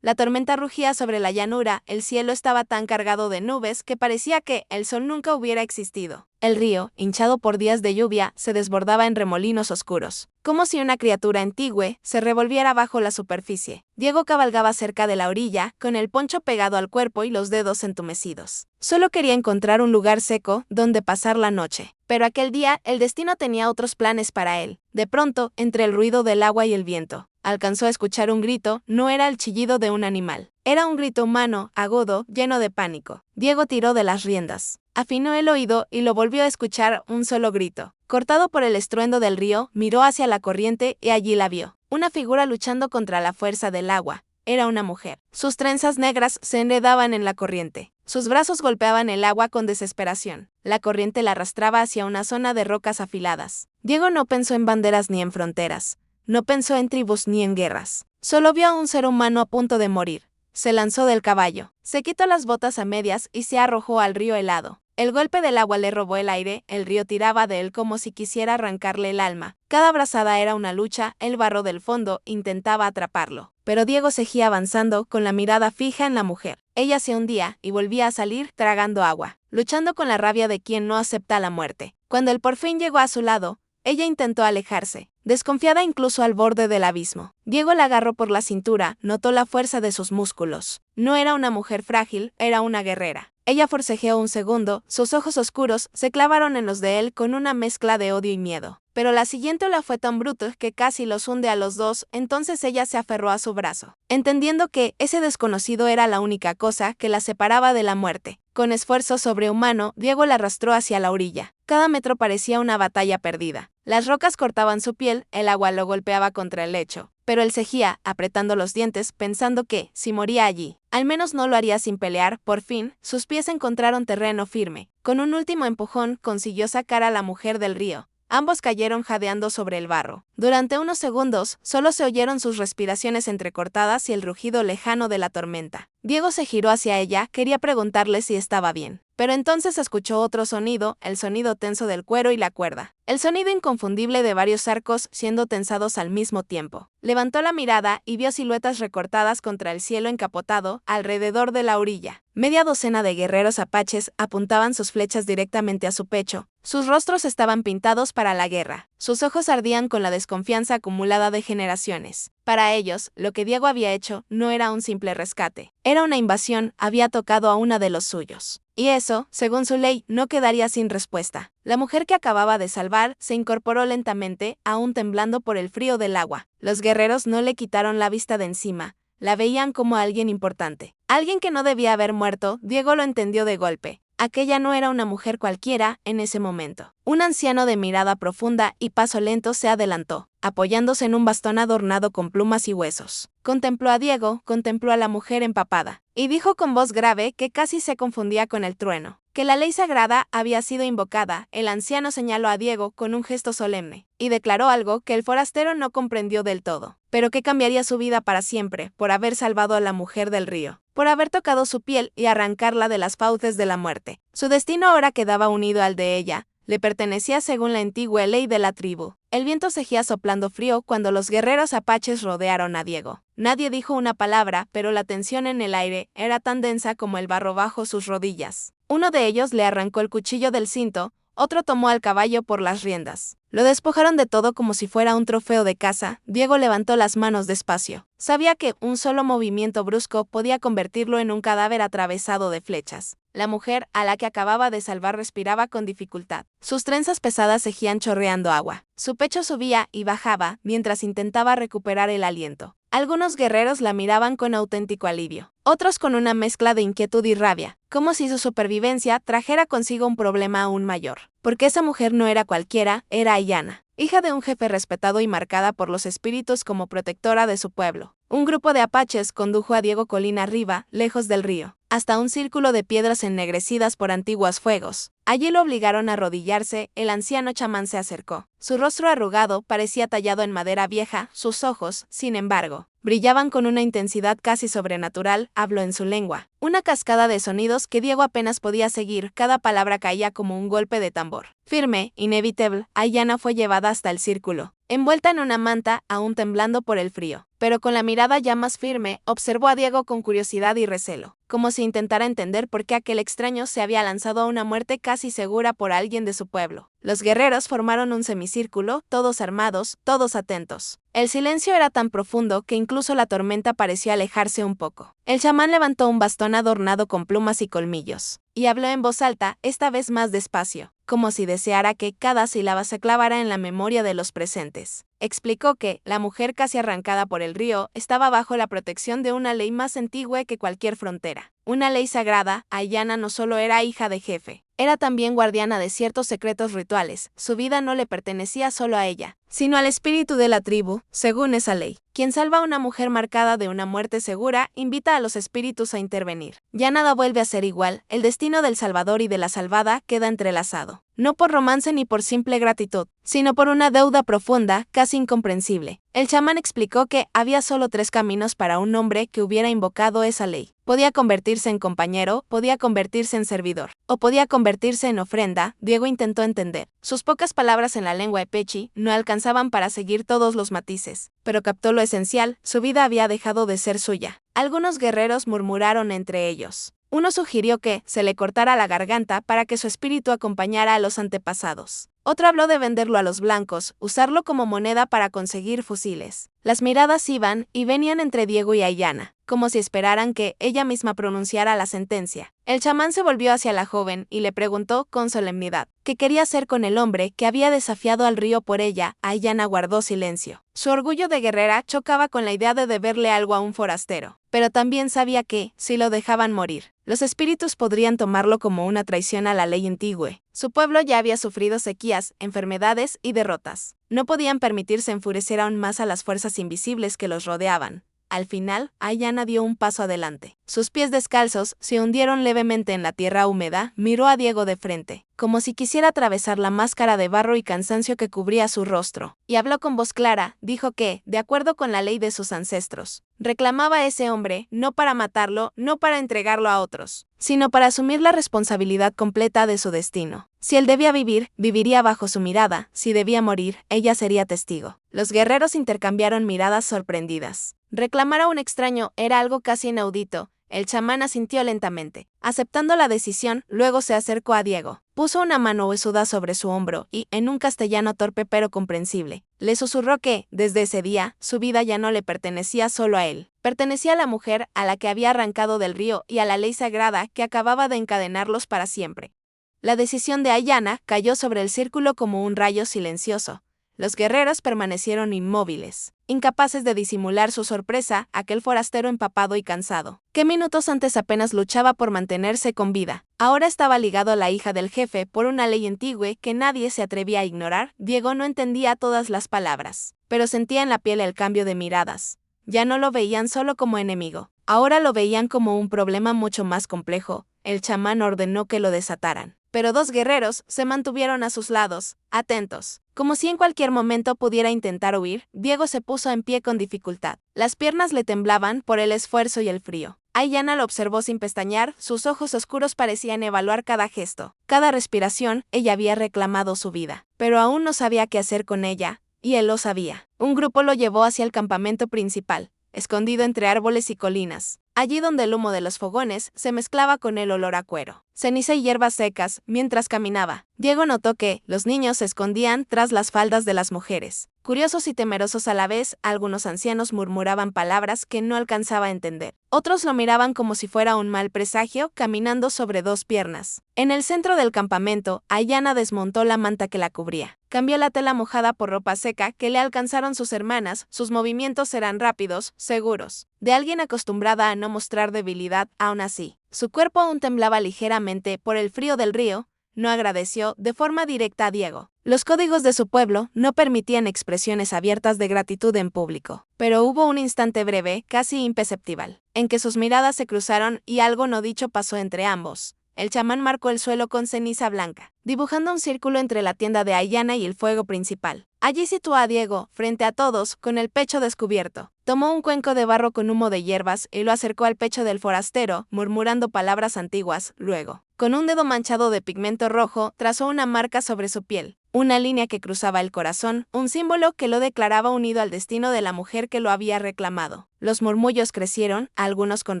La tormenta rugía sobre la llanura, el cielo estaba tan cargado de nubes que parecía que el sol nunca hubiera existido. El río, hinchado por días de lluvia, se desbordaba en remolinos oscuros, como si una criatura antigua se revolviera bajo la superficie. Diego cabalgaba cerca de la orilla, con el poncho pegado al cuerpo y los dedos entumecidos. Solo quería encontrar un lugar seco donde pasar la noche. Pero aquel día el destino tenía otros planes para él. De pronto, entre el ruido del agua y el viento, alcanzó a escuchar un grito. No era el chillido de un animal. Era un grito humano, agudo, lleno de pánico. Diego tiró de las riendas. Afinó el oído y lo volvió a escuchar, un solo grito. Cortado por el estruendo del río, miró hacia la corriente y allí la vio. Una figura luchando contra la fuerza del agua. Era una mujer. Sus trenzas negras se enredaban en la corriente. Sus brazos golpeaban el agua con desesperación. La corriente la arrastraba hacia una zona de rocas afiladas. Diego no pensó en banderas ni en fronteras. No pensó en tribus ni en guerras. Solo vio a un ser humano a punto de morir. Se lanzó del caballo. Se quitó las botas a medias y se arrojó al río helado. El golpe del agua le robó el aire, el río tiraba de él como si quisiera arrancarle el alma. Cada brazada era una lucha, el barro del fondo intentaba atraparlo. Pero Diego seguía avanzando, con la mirada fija en la mujer. Ella se hundía y volvía a salir tragando agua, luchando con la rabia de quien no acepta la muerte. Cuando él por fin llegó a su lado, ella intentó alejarse, desconfiada incluso al borde del abismo. Diego la agarró por la cintura, notó la fuerza de sus músculos. No era una mujer frágil, era una guerrera. Ella forcejeó un segundo, sus ojos oscuros se clavaron en los de él con una mezcla de odio y miedo. Pero la siguiente ola fue tan brutal que casi los hunde a los dos, entonces ella se aferró a su brazo, entendiendo que ese desconocido era la única cosa que la separaba de la muerte. Con esfuerzo sobrehumano, Diego la arrastró hacia la orilla. Cada metro parecía una batalla perdida. Las rocas cortaban su piel, el agua lo golpeaba contra el lecho. Pero él seguía, apretando los dientes, pensando que, si moría allí, al menos no lo haría sin pelear. Por fin, sus pies encontraron terreno firme. Con un último empujón, consiguió sacar a la mujer del río. Ambos cayeron jadeando sobre el barro. Durante unos segundos, solo se oyeron sus respiraciones entrecortadas y el rugido lejano de la tormenta. Diego se giró hacia ella, quería preguntarle si estaba bien. Pero entonces escuchó otro sonido, el sonido tenso del cuero y la cuerda. El sonido inconfundible de varios arcos siendo tensados al mismo tiempo. Levantó la mirada y vio siluetas recortadas contra el cielo encapotado, alrededor de la orilla. Media docena de guerreros apaches apuntaban sus flechas directamente a su pecho. Sus rostros estaban pintados para la guerra. Sus ojos ardían con la desconfianza acumulada de generaciones. Para ellos, lo que Diego había hecho no era un simple rescate. Era una invasión, había tocado a una de los suyos. Y eso, según su ley, no quedaría sin respuesta. La mujer que acababa de salvar se incorporó lentamente, aún temblando por el frío del agua. Los guerreros no le quitaron la vista de encima. La veían como alguien importante. Alguien que no debía haber muerto. Diego lo entendió de golpe. Aquella no era una mujer cualquiera en ese momento. Un anciano de mirada profunda y paso lento se adelantó, apoyándose en un bastón adornado con plumas y huesos. Contempló a Diego, contempló a la mujer empapada, y dijo con voz grave que casi se confundía con el trueno, que la ley sagrada había sido invocada. El anciano señaló a Diego con un gesto solemne, y declaró algo que el forastero no comprendió del todo, pero que cambiaría su vida para siempre, por haber salvado a la mujer del río, por haber tocado su piel y arrancarla de las fauces de la muerte. Su destino ahora quedaba unido al de ella, le pertenecía según la antigua ley de la tribu. El viento seguía soplando frío cuando los guerreros apaches rodearon a Diego. Nadie dijo una palabra, pero la tensión en el aire era tan densa como el barro bajo sus rodillas. Uno de ellos le arrancó el cuchillo del cinto, otro tomó al caballo por las riendas. Lo despojaron de todo como si fuera un trofeo de caza. Diego levantó las manos despacio. Sabía que un solo movimiento brusco podía convertirlo en un cadáver atravesado de flechas. La mujer, a la que acababa de salvar, respiraba con dificultad. Sus trenzas pesadas seguían chorreando agua. Su pecho subía y bajaba mientras intentaba recuperar el aliento. Algunos guerreros la miraban con auténtico alivio, otros con una mezcla de inquietud y rabia, como si su supervivencia trajera consigo un problema aún mayor. Porque esa mujer no era cualquiera, era Ayana, hija de un jefe respetado y marcada por los espíritus como protectora de su pueblo. Un grupo de apaches condujo a Diego colina arriba, lejos del río, hasta un círculo de piedras ennegrecidas por antiguos fuegos. Allí lo obligaron a arrodillarse. El anciano chamán se acercó. Su rostro arrugado parecía tallado en madera vieja, sus ojos, sin embargo, brillaban con una intensidad casi sobrenatural. Habló en su lengua. Una cascada de sonidos que Diego apenas podía seguir, cada palabra caía como un golpe de tambor. Firme, inevitable, Ayana fue llevada hasta el círculo. envuelta en una manta, aún temblando por el frío. Pero con la mirada ya más firme, observó a Diego con curiosidad y recelo, como si intentara entender por qué aquel extraño se había lanzado a una muerte casi segura por alguien de su pueblo. Los guerreros formaron un semicírculo, todos armados, todos atentos. El silencio era tan profundo que incluso la tormenta parecía alejarse un poco. El chamán levantó un bastón adornado con plumas y colmillos, y habló en voz alta, esta vez más despacio, como si deseara que cada sílaba se clavara en la memoria de los presentes. Explicó que la mujer casi arrancada por el río estaba bajo la protección de una ley más antigua que cualquier frontera. Una ley sagrada. Ayanna no solo era hija de jefe, era también guardiana de ciertos secretos rituales. Su vida no le pertenecía solo a ella, sino al espíritu de la tribu, según esa ley. Quien salva a una mujer marcada de una muerte segura, invita a los espíritus a intervenir. Ya nada vuelve a ser igual, el destino del salvador y de la salvada queda entrelazado. No por romance ni por simple gratitud, sino por una deuda profunda, casi incomprensible. El chamán explicó que había solo 3 caminos para un hombre que hubiera invocado esa ley. Podía convertirse en compañero, podía convertirse en servidor, o podía convertirse en ofrenda. Diego intentó entender. Sus pocas palabras en la lengua epechi no alcanzaban para seguir todos los matices, pero captó lo esencial: su vida había dejado de ser suya. Algunos guerreros murmuraron entre ellos. Uno sugirió que se le cortara la garganta para que su espíritu acompañara a los antepasados. Otro habló de venderlo a los blancos, usarlo como moneda para conseguir fusiles. Las miradas iban y venían entre Diego y Ayanna, como si esperaran que ella misma pronunciara la sentencia. El chamán se volvió hacia la joven y le preguntó con solemnidad qué quería hacer con el hombre que había desafiado al río por ella. Ayanna guardó silencio. Su orgullo de guerrera chocaba con la idea de deberle algo a un forastero, pero también sabía que, si lo dejaban morir, los espíritus podrían tomarlo como una traición a la ley antigua. Su pueblo ya había sufrido sequías, enfermedades y derrotas. No podían permitirse enfurecer aún más a las fuerzas invisibles que los rodeaban. Al final, Ayanna dio un paso adelante. Sus pies descalzos se hundieron levemente en la tierra húmeda. Miró a Diego de frente, como si quisiera atravesar la máscara de barro y cansancio que cubría su rostro, y habló con voz clara. Dijo que, de acuerdo con la ley de sus ancestros, reclamaba a ese hombre, no para matarlo, no para entregarlo a otros, sino para asumir la responsabilidad completa de su destino. Si él debía vivir, viviría bajo su mirada. Si debía morir, ella sería testigo. Los guerreros intercambiaron miradas sorprendidas. Reclamar a un extraño era algo casi inaudito. El chamán asintió lentamente, aceptando la decisión. Luego se acercó a Diego, puso una mano huesuda sobre su hombro y, en un castellano torpe pero comprensible, le susurró que, desde ese día, su vida ya no le pertenecía solo a él. Pertenecía a la mujer a la que había arrancado del río y a la ley sagrada que acababa de encadenarlos para siempre. La decisión de Ayanna cayó sobre el círculo como un rayo silencioso. Los guerreros permanecieron inmóviles, incapaces de disimular su sorpresa. Aquel forastero empapado y cansado, que minutos antes apenas luchaba por mantenerse con vida, ahora estaba ligado a la hija del jefe por una ley antigua que nadie se atrevía a ignorar. Diego no entendía todas las palabras, pero sentía en la piel el cambio de miradas. Ya no lo veían solo como enemigo, ahora lo veían como un problema mucho más complejo. El chamán ordenó que lo desataran, pero 2 guerreros se mantuvieron a sus lados, atentos, como si en cualquier momento pudiera intentar huir. Diego se puso en pie con dificultad. Las piernas le temblaban por el esfuerzo y el frío. Ayanna lo observó sin pestañear. Sus ojos oscuros parecían evaluar cada gesto, cada respiración. Ella había reclamado su vida, pero aún no sabía qué hacer con ella, y él lo sabía. Un grupo lo llevó hacia el campamento principal, escondido entre árboles y colinas, allí donde el humo de los fogones se mezclaba con el olor a cuero, ceniza y hierbas secas. Mientras caminaba, Diego notó que los niños se escondían tras las faldas de las mujeres. Curiosos y temerosos a la vez, algunos ancianos murmuraban palabras que no alcanzaba a entender. Otros lo miraban como si fuera un mal presagio, caminando sobre 2 piernas. En el centro del campamento, Ayanna desmontó la manta que la cubría. Cambió la tela mojada por ropa seca que le alcanzaron sus hermanas. Sus movimientos eran rápidos, seguros, de alguien acostumbrada a no mostrar debilidad. Aún así, su cuerpo aún temblaba ligeramente por el frío del río. No agradeció de forma directa a Diego. Los códigos de su pueblo no permitían expresiones abiertas de gratitud en público, pero hubo un instante breve, casi imperceptible, en que sus miradas se cruzaron y algo no dicho pasó entre ambos. El chamán marcó el suelo con ceniza blanca, dibujando un círculo entre la tienda de Ayanna y el fuego principal. Allí situó a Diego, frente a todos, con el pecho descubierto. Tomó un cuenco de barro con humo de hierbas y lo acercó al pecho del forastero, murmurando palabras antiguas. Luego, con un dedo manchado de pigmento rojo, trazó una marca sobre su piel. una línea que cruzaba el corazón, un símbolo que lo declaraba unido al destino de la mujer que lo había reclamado. Los murmullos crecieron, algunos con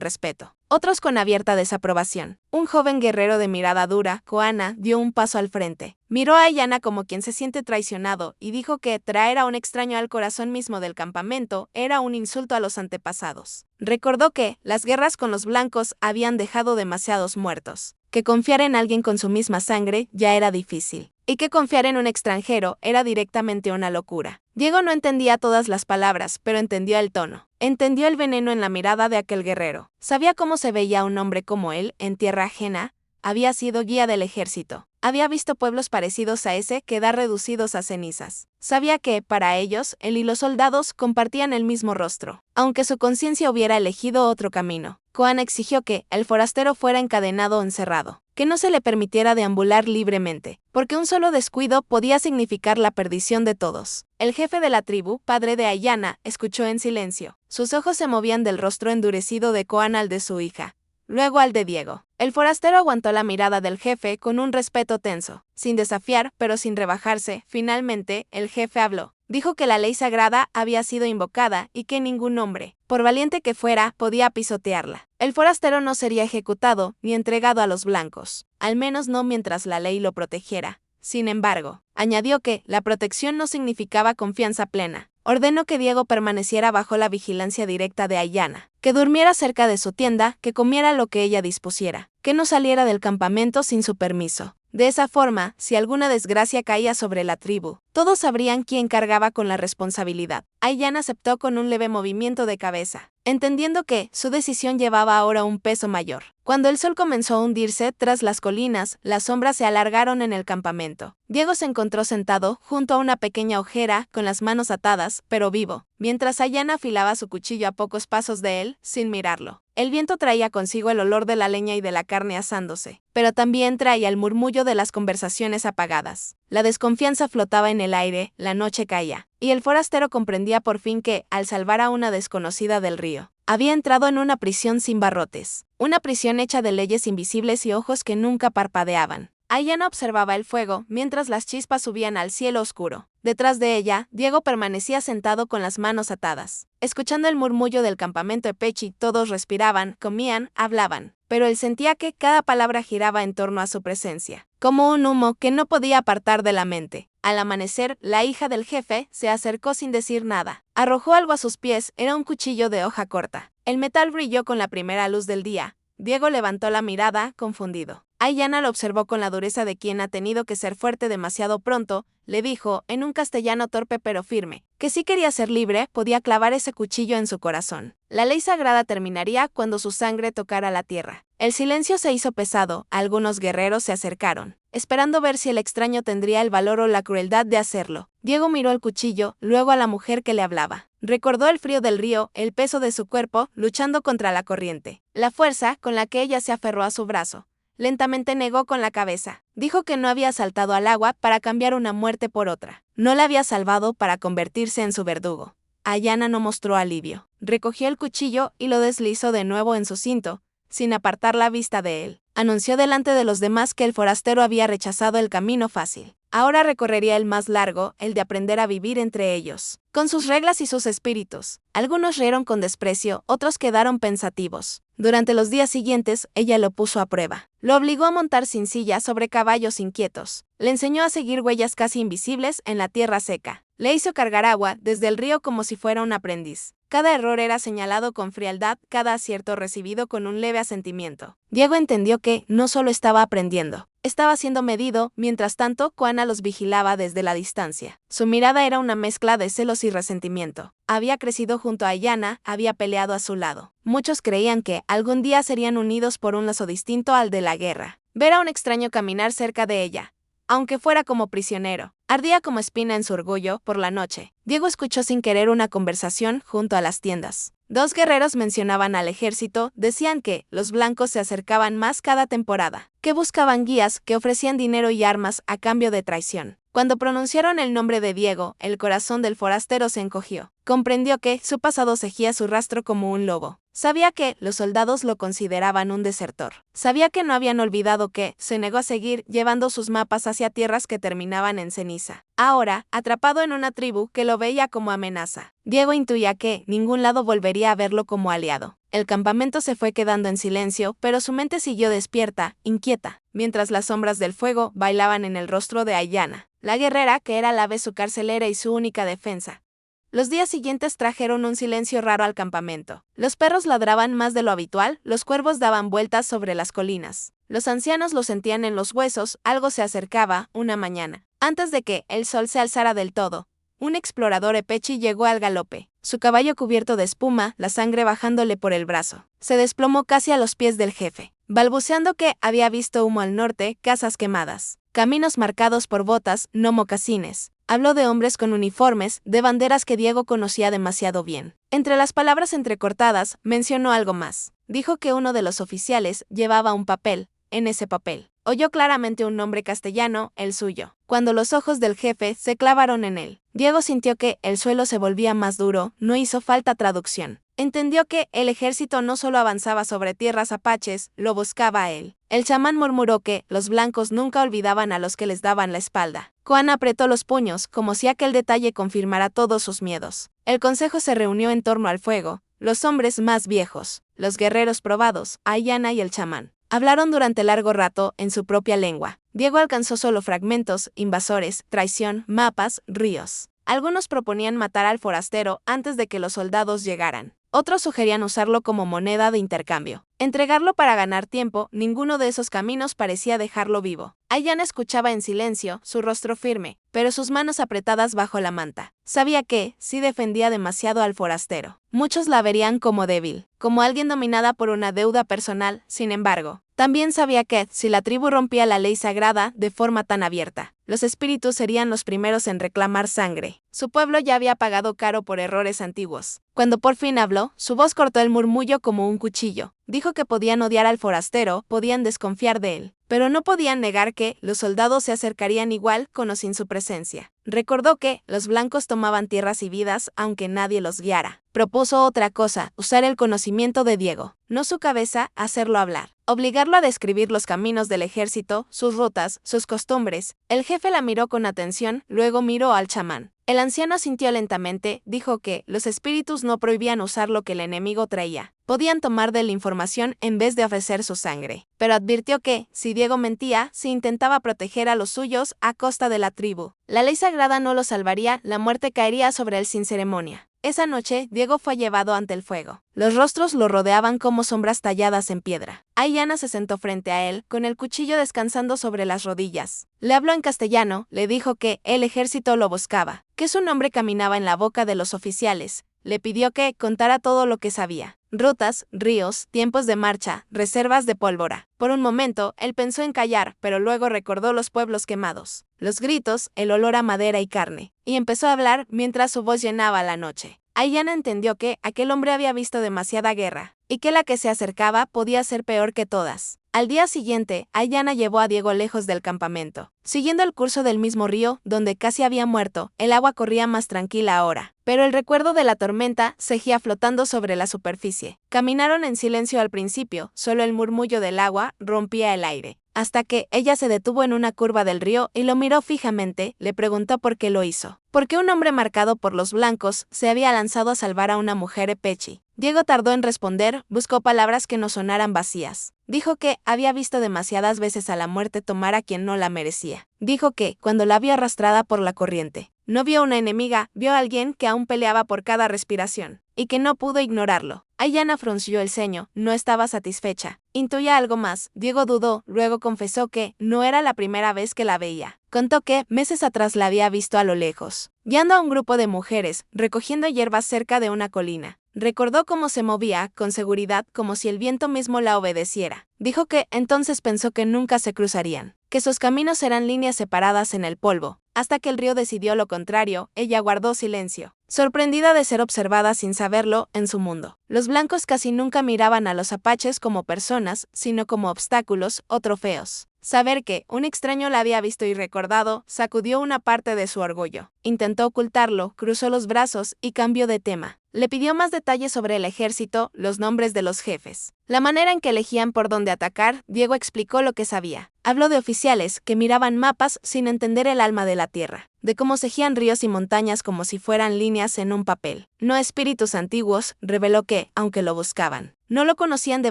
respeto, otros con abierta desaprobación. Un joven guerrero de mirada dura, Koana, dio un paso al frente. Miró a Ayanna como quien se siente traicionado y dijo que traer a un extraño al corazón mismo del campamento era un insulto a los antepasados. Recordó que las guerras con los blancos habían dejado demasiados muertos, que confiar en alguien con su misma sangre ya era difícil, y que confiar en un extranjero era directamente una locura. Diego no entendía todas las palabras, pero entendió el tono. Entendió el veneno en la mirada de aquel guerrero. Sabía cómo se veía un hombre como él en tierra ajena. Había sido guía del ejército. Había visto pueblos parecidos a ese quedar reducidos a cenizas. Sabía que, para ellos, él y los soldados compartían el mismo rostro, aunque su conciencia hubiera elegido otro camino. Koana exigió que el forastero fuera encadenado o encerrado, que no se le permitiera deambular libremente, porque un solo descuido podía significar la perdición de todos. El jefe de la tribu, padre de Ayanna, escuchó en silencio. Sus ojos se movían del rostro endurecido de Koana al de su hija, luego al de Diego. El forastero aguantó la mirada del jefe con un respeto tenso. Sin desafiar, pero sin rebajarse, finalmente, el jefe habló. Dijo que la ley sagrada había sido invocada y que ningún hombre, por valiente que fuera, podía pisotearla. El forastero no sería ejecutado ni entregado a los blancos, al menos no mientras la ley lo protegiera. Sin embargo, añadió que la protección no significaba confianza plena. Ordenó que Diego permaneciera bajo la vigilancia directa de Ayanna, que durmiera cerca de su tienda, que comiera lo que ella dispusiera, que no saliera del campamento sin su permiso. De esa forma, si alguna desgracia caía sobre la tribu, todos sabrían quién cargaba con la responsabilidad. Ayanna aceptó con un leve movimiento de cabeza, entendiendo que su decisión llevaba ahora un peso mayor. Cuando el sol comenzó a hundirse tras las colinas, las sombras se alargaron en el campamento. Diego se encontró sentado junto a una pequeña ojera, con las manos atadas, pero vivo, mientras Ayanna afilaba su cuchillo a pocos pasos de él, sin mirarlo. El viento traía consigo el olor de la leña y de la carne asándose, pero también traía el murmullo de las conversaciones apagadas. La desconfianza flotaba en el aire, la noche caía, y el forastero comprendía por fin que, al salvar a una desconocida del río, había entrado en una prisión sin barrotes, una prisión hecha de leyes invisibles y ojos que nunca parpadeaban. Ayanna observaba el fuego mientras las chispas subían al cielo oscuro. Detrás de ella, Diego permanecía sentado con las manos atadas. Escuchando el murmullo del campamento Epechi, todos respiraban, comían, hablaban, pero él sentía que cada palabra giraba en torno a su presencia, como un humo que no podía apartar de la mente. Al amanecer, la hija del jefe se acercó sin decir nada. Arrojó algo a sus pies, era un cuchillo de hoja corta. El metal brilló con la primera luz del día. Diego levantó la mirada, confundido. Ayanna lo observó con la dureza de quien ha tenido que ser fuerte demasiado pronto. Le dijo, en un castellano torpe pero firme, que si quería ser libre, podía clavar ese cuchillo en su corazón. La ley sagrada terminaría cuando su sangre tocara la tierra. El silencio se hizo pesado, algunos guerreros se acercaron, esperando ver si el extraño tendría el valor o la crueldad de hacerlo. Diego miró el cuchillo, luego a la mujer que le hablaba. Recordó el frío del río, el peso de su cuerpo, luchando contra la corriente, la fuerza con la que ella se aferró a su brazo. Lentamente negó con la cabeza. Dijo que no había saltado al agua para cambiar una muerte por otra. No la había salvado para convertirse en su verdugo. Ayanna no mostró alivio. Recogió el cuchillo y lo deslizó de nuevo en su cinto, sin apartar la vista de él. Anunció delante de los demás que el forastero había rechazado el camino fácil. Ahora recorrería el más largo, el de aprender a vivir entre ellos, con sus reglas y sus espíritus. Algunos rieron con desprecio, otros quedaron pensativos. Durante los días siguientes, ella lo puso a prueba. Lo obligó a montar sin silla sobre caballos inquietos. Le enseñó a seguir huellas casi invisibles en la tierra seca. Le hizo cargar agua desde el río como si fuera un aprendiz. Cada error era señalado con frialdad, cada acierto recibido con un leve asentimiento. Diego entendió que no solo estaba aprendiendo, estaba siendo medido. Mientras tanto, Koana los vigilaba desde la distancia. Su mirada era una mezcla de celos y resentimiento. Había crecido junto a Ayanna, había peleado a su lado. Muchos creían que algún día serían unidos por un lazo distinto al de la guerra. Ver a un extraño caminar cerca de ella, aunque fuera como prisionero, ardía como espina en su orgullo. Por la noche, Diego escuchó sin querer una conversación junto a las tiendas. Dos guerreros mencionaban al ejército, decían que los blancos se acercaban más cada temporada, que buscaban guías, que ofrecían dinero y armas a cambio de traición. Cuando pronunciaron el nombre de Diego, el corazón del forastero se encogió. Comprendió que su pasado seguía su rastro como un lobo. Sabía que los soldados lo consideraban un desertor. Sabía que no habían olvidado que se negó a seguir llevando sus mapas hacia tierras que terminaban en ceniza. Ahora, atrapado en una tribu que lo veía como amenaza, Diego intuía que ningún lado volvería a verlo como aliado. El campamento se fue quedando en silencio, pero su mente siguió despierta, inquieta, mientras las sombras del fuego bailaban en el rostro de Ayanna, la guerrera que era a la vez su carcelera y su única defensa. Los días siguientes trajeron un silencio raro al campamento. Los perros ladraban más de lo habitual, los cuervos daban vueltas sobre las colinas. Los ancianos lo sentían en los huesos, algo se acercaba, una mañana. Antes de que el sol se alzara del todo, un explorador epechi llegó al galope, su caballo cubierto de espuma, la sangre bajándole por el brazo. Se desplomó casi a los pies del jefe, balbuceando que había visto humo al norte, casas quemadas, caminos marcados por botas, no mocasines. Habló de hombres con uniformes, de banderas que Diego conocía demasiado bien. Entre las palabras entrecortadas, mencionó algo más. Dijo que uno de los oficiales llevaba un papel. En ese papel, oyó claramente un nombre castellano, el suyo. Cuando los ojos del jefe se clavaron en él, Diego sintió que el suelo se volvía más duro, no hizo falta traducción. Entendió que el ejército no solo avanzaba sobre tierras apaches, lo buscaba a él. El chamán murmuró que los blancos nunca olvidaban a los que les daban la espalda. Juan apretó los puños, como si aquel detalle confirmara todos sus miedos. El consejo se reunió en torno al fuego, los hombres más viejos, los guerreros probados, Ayanna y el chamán. Hablaron durante largo rato en su propia lengua. Diego alcanzó solo fragmentos, invasores, traición, mapas, ríos. Algunos proponían matar al forastero antes de que los soldados llegaran. Otros sugerían usarlo como moneda de intercambio. Entregarlo para ganar tiempo, ninguno de esos caminos parecía dejarlo vivo. Ayanna escuchaba en silencio, su rostro firme, pero sus manos apretadas bajo la manta. Sabía que, si defendía demasiado al forastero, muchos la verían como débil, como alguien dominada por una deuda personal. Sin embargo, también sabía que, si la tribu rompía la ley sagrada de forma tan abierta, los espíritus serían los primeros en reclamar sangre. Su pueblo ya había pagado caro por errores antiguos. Cuando por fin habló, su voz cortó el murmullo como un cuchillo. Dijo que podían odiar al forastero, podían desconfiar de él, pero no podían negar que los soldados se acercarían igual con o sin su presencia. Recordó que los blancos tomaban tierras y vidas aunque nadie los guiara. Propuso otra cosa, usar el conocimiento de Diego, no su cabeza, hacerlo hablar. Obligarlo a describir los caminos del ejército, sus rutas, sus costumbres. El jefe la miró con atención, luego miró al chamán. El anciano asintió lentamente, dijo que los espíritus no prohibían usar lo que el enemigo traía. Podían tomar de la información en vez de ofrecer su sangre. Pero advirtió que, si Diego mentía, si intentaba proteger a los suyos a costa de la tribu, la ley sagrada no lo salvaría, la muerte caería sobre él sin ceremonia. Esa noche, Diego fue llevado ante el fuego. Los rostros lo rodeaban como sombras talladas en piedra. Ayanna se sentó frente a él, con el cuchillo descansando sobre las rodillas. Le habló en castellano, le dijo que el ejército lo buscaba, que su nombre caminaba en la boca de los oficiales. Le pidió que contara todo lo que sabía. Rutas, ríos, tiempos de marcha, reservas de pólvora. Por un momento, él pensó en callar, pero luego recordó los pueblos quemados, los gritos, el olor a madera y carne, y empezó a hablar mientras su voz llenaba la noche. Ayanna entendió que aquel hombre había visto demasiada guerra, y que la que se acercaba podía ser peor que todas. Al día siguiente, Ayanna llevó a Diego lejos del campamento. Siguiendo el curso del mismo río, donde casi había muerto, el agua corría más tranquila ahora. Pero el recuerdo de la tormenta seguía flotando sobre la superficie. Caminaron en silencio al principio, solo el murmullo del agua rompía el aire. Hasta que ella se detuvo en una curva del río y lo miró fijamente, le preguntó por qué lo hizo. ¿Por qué un hombre marcado por los blancos se había lanzado a salvar a una mujer epechi? Diego tardó en responder, buscó palabras que no sonaran vacías. Dijo que había visto demasiadas veces a la muerte tomar a quien no la merecía. Dijo que, cuando la vio arrastrada por la corriente, no vio una enemiga, vio a alguien que aún peleaba por cada respiración, y que no pudo ignorarlo. Ayanna frunció el ceño, no estaba satisfecha. Intuía algo más. Diego dudó, luego confesó que no era la primera vez que la veía. Contó que meses atrás la había visto a lo lejos, guiando a un grupo de mujeres, recogiendo hierbas cerca de una colina. Recordó cómo se movía, con seguridad, como si el viento mismo la obedeciera. Dijo que entonces pensó que nunca se cruzarían, que sus caminos eran líneas separadas en el polvo. Hasta que el río decidió lo contrario, ella guardó silencio, sorprendida de ser observada sin saberlo en su mundo. Los blancos casi nunca miraban a los apaches como personas, sino como obstáculos o trofeos. Saber que un extraño la había visto y recordado sacudió una parte de su orgullo. Intentó ocultarlo, cruzó los brazos y cambió de tema. Le pidió más detalles sobre el ejército, los nombres de los jefes, la manera en que elegían por dónde atacar. Diego explicó lo que sabía. Habló de oficiales que miraban mapas sin entender el alma de la tierra, de cómo cegían ríos y montañas como si fueran líneas en un papel. No espíritus antiguos, reveló que, aunque lo buscaban, no lo conocían de